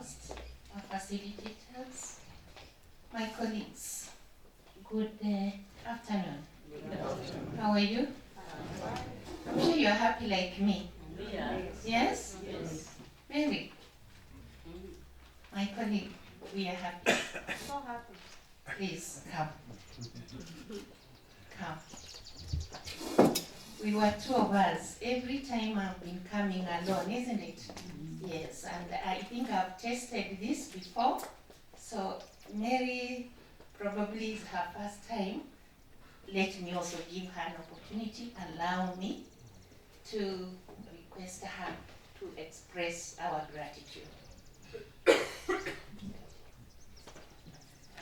hosts, our facilitators, my colleagues. Good afternoon. Good afternoon. How are you? I'm sure you're happy like me. Yes. Yes? Yes. Mary, my colleague, we are happy. So happy. Please come. Come. We were two of us. Every time I've been coming alone, isn't it? Yes, and I think I've tested this before. So Mary probably is her first time. Let me also give her an opportunity, allow me to request her to express our gratitude.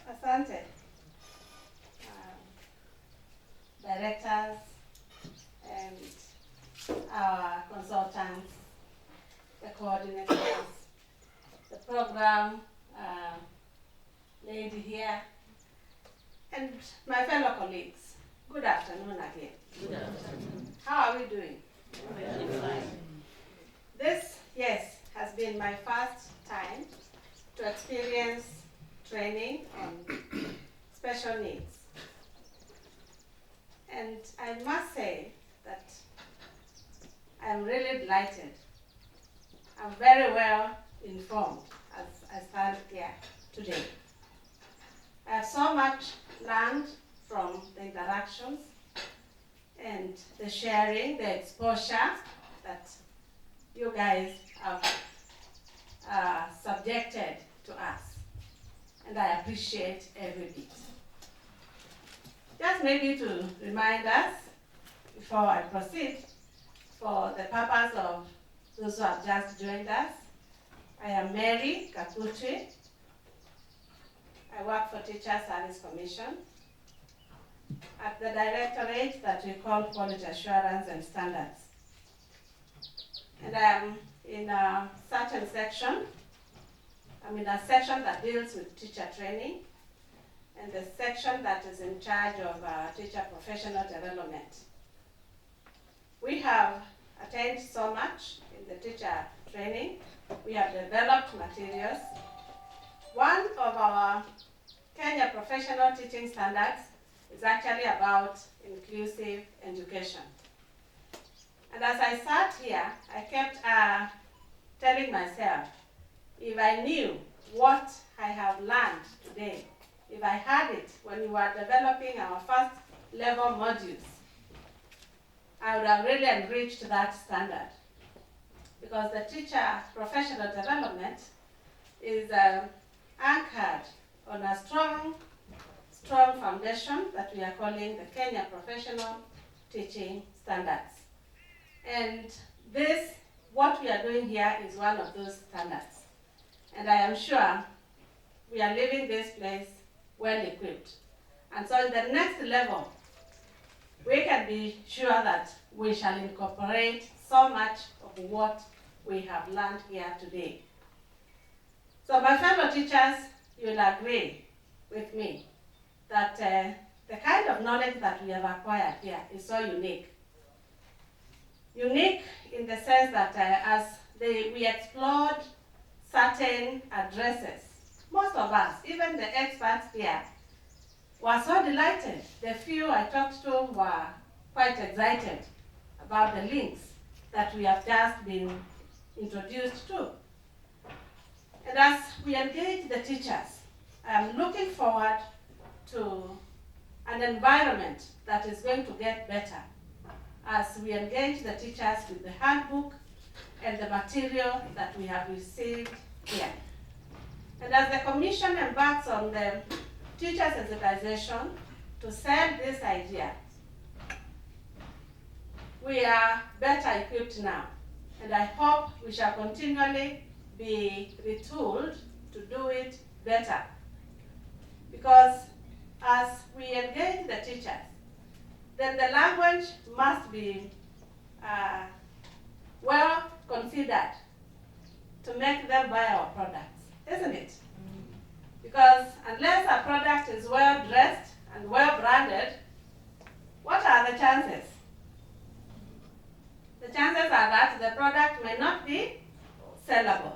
Asante. Directors and our consultants, the coordinators, the program lady here, and my fellow colleagues. Good afternoon again. Good afternoon. How are we doing? Very fine. This, yes, has been my first time to experience training on special needs. And I must say that I'm really delighted. I'm very well informed as I stand here today. I have so much learned from the interactions and the sharing, the exposure that you guys have subjected to us. And I appreciate every bit. Just maybe to remind us, before I proceed, for the purpose of those who have just joined us, I am Mary Kakutri. I work for Teacher Service Commission at the directorate that we call Quality Assurance and Standards. And I am in a certain section. I'm in a section that deals with teacher training and the section that is in charge of teacher professional development. We have attained so much in the teacher training. We have developed materials. One of our Kenya professional teaching standards is actually about inclusive education. And as I sat here, I kept telling myself, if I knew what I have learned today, if I had it when we were developing our first level modules, I would have really enriched that standard. Because the teacher professional development is anchored on a strong foundation that we are calling the Kenya Professional Teaching Standards. And this, what we are doing here is one of those standards. And I am sure we are leaving this place well equipped. And so in the next level, we can be sure that we shall incorporate so much of what we have learned here today. So my fellow teachers, you'll agree with me that the kind of knowledge that we have acquired here is so unique. Unique in the sense that we explored certain addresses. Most of us, even the experts here, were so delighted. The few I talked to were quite excited about the links that we have just been introduced to. And as we engage the teachers, I'm looking forward to an environment that is going to get better as we engage the teachers with the handbook and the material that we have received here. And as the Commission embarks on the teacher sensitization to sell this idea, we are better equipped now. And I hope we shall continually be retooled to do it better. Because as we engage the teachers, then the language must be well considered to make them buy our products, isn't it? Because unless a product is well dressed and well branded, what are the chances? The chances are that the product may not be sellable.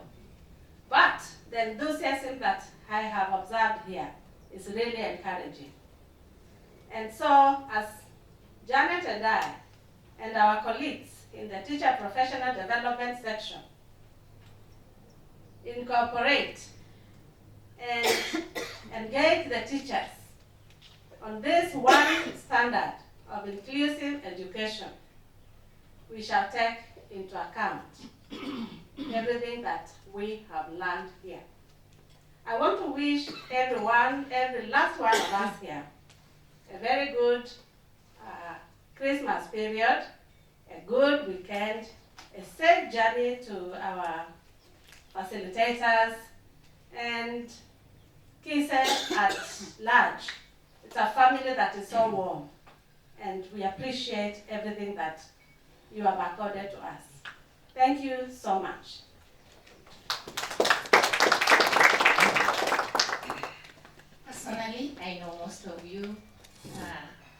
But the enthusiasm that I have observed here is really encouraging. And so, as Janet and I and our colleagues in the Teacher Professional Development section incorporate and engage the teachers on this one standard of inclusive education, we shall take into account everything that we have learned here. I want to wish everyone, every last one of us here, a very good Christmas period, a good weekend, a safe journey to our facilitators, and kisses at large. It's a family that is so warm, and we appreciate everything that you have accorded to us. Thank you so much. Personally, I know most of you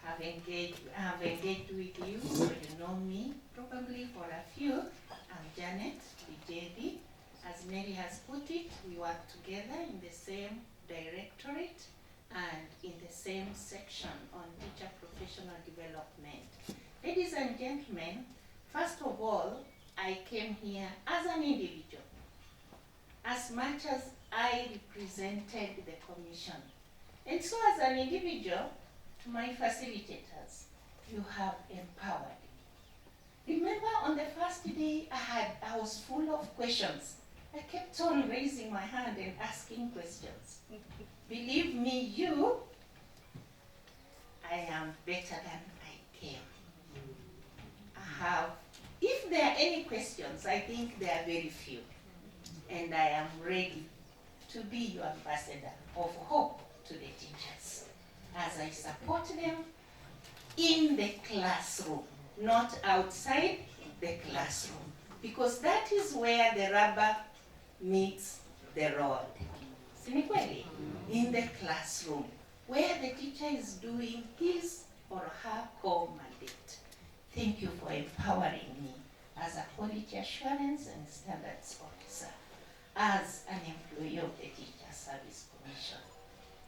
have engaged with you, so you know me. Probably for a few, I'm Janet, the JD. As Mary has put it, we work together in the same directorate and in the same section on teacher professional development. Ladies and gentlemen, first of all, I came here as an individual, as much as I represented the commission. And so as an individual, to my facilitators, you have empowered me. Remember on the first day I was full of questions. I kept on raising my hand and asking questions. Believe me, I am better than I came. If there are any questions, I think there are very few. And I am ready to be your ambassador of hope to the teachers as I support them in the classroom, not outside the classroom. Because that is where the rubber meets the road. Sinikweli, in the classroom, where the teacher is doing his or her core mandate. Thank you for empowering me as a quality assurance and standards officer, as an employee of the Teacher Service Commission.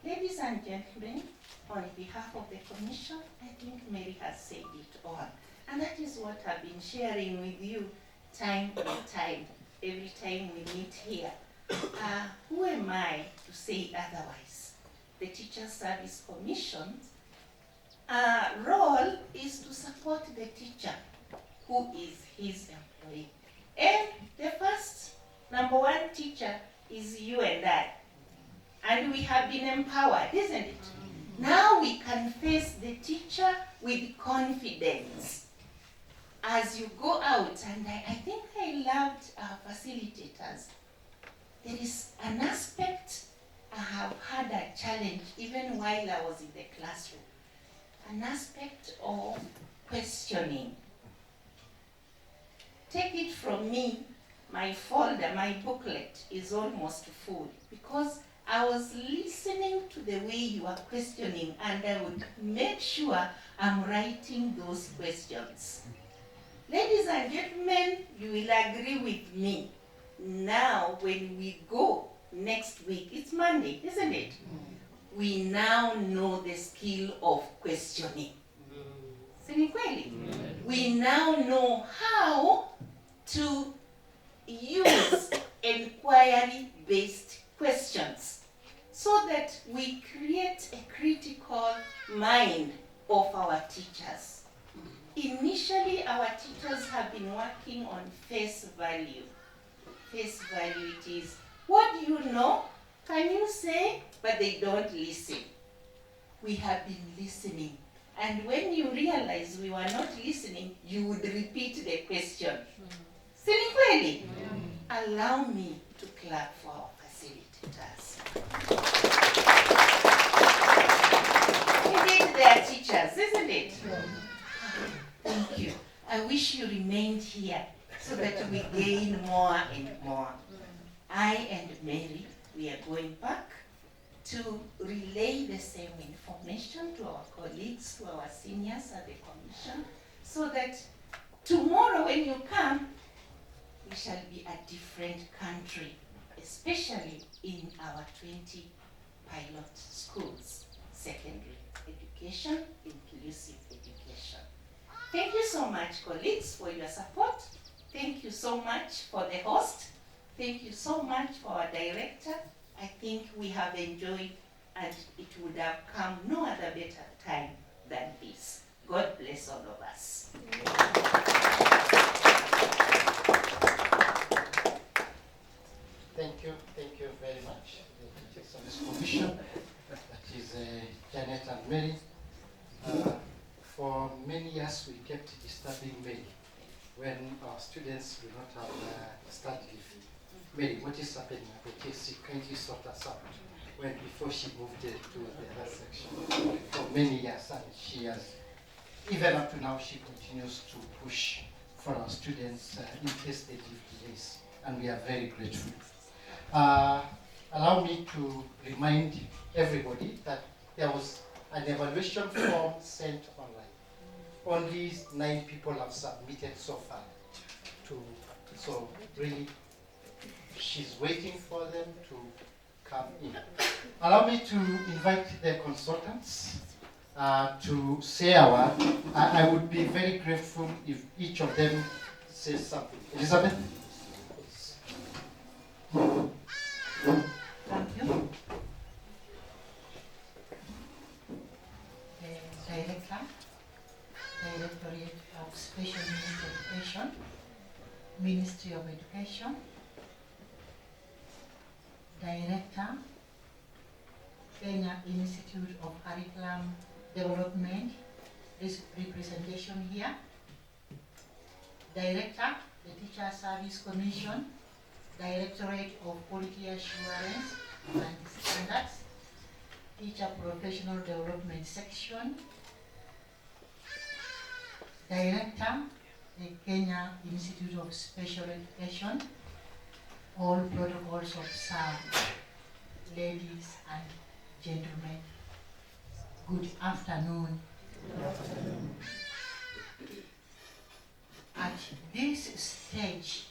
Ladies and gentlemen, on behalf of the Commission, I think Mary has said it all. And that is what I've been sharing with you time to time, every time we meet here. Who am I to say otherwise? The Teacher Service Commission's role is to support the teacher who is his employee. And the first, number one teacher is you and I. And we have been empowered, isn't it? Now we can face the teacher with confidence as you go out. And I think I loved our facilitators. There is an aspect I have had a challenge even while I was in the classroom. An aspect of questioning. Take it from me, my folder, my booklet is almost full because I was listening to the way you are questioning and I would make sure I'm writing those questions. Ladies and gentlemen, you will agree with me. Now when we go next week, it's Monday, isn't it? We now know the skill of questioning. Sinikweli? We now know how to use inquiry-based questions so that we create a critical mind of our teachers. Initially, our teachers have been working on face value. Face value it is, what do you know? Can you say? But they don't listen. We have been listening. And when you realize we were not listening, you would repeat the question. Sinikweli? Allow me to clap for our facilitators. Indeed, they are teachers, isn't it? Thank you. I wish you remained here so that we gain more and more. I and Mary, we are going back to relay the same information to our colleagues, to our seniors at the Commission, so that tomorrow when you come, we shall be a different country, a especially in our 20 pilot schools, secondary education, inclusive education. Thank you so much, colleagues, for your support. Thank you so much for the host. Thank you so much for our director. I think we have enjoyed, and it would have come no other better time than this. God bless all of us. Thank you very much. The Teachers Service Commission, that is Janet and Mary. For many years we kept disturbing Mary when our students will not have study leave. Mary, what is happening at the TSC? Kindly sort us out. When before she moved to the other section for many years, and she has, even up to now, she continues to push for our students in case they leave delays, and we are very grateful. Allow me to remind everybody that there was an evaluation form sent online. Only 9 people have submitted so far. So really, she's waiting for them to come in. Allow me to invite the consultants to say a word. I would be very grateful if each of them says something. Elizabeth? Thank you. The Director, Directorate of Special Needs Education, Ministry of Education, Director, Kenya Institute of Curriculum Development, is representation here. Director, the Teacher Service Commission, Directorate of Quality Assurance and Standards, Teacher Professional Development Section, Director, the Kenya Institute of Special Education, all protocols observed, ladies and gentlemen, good afternoon. At this stage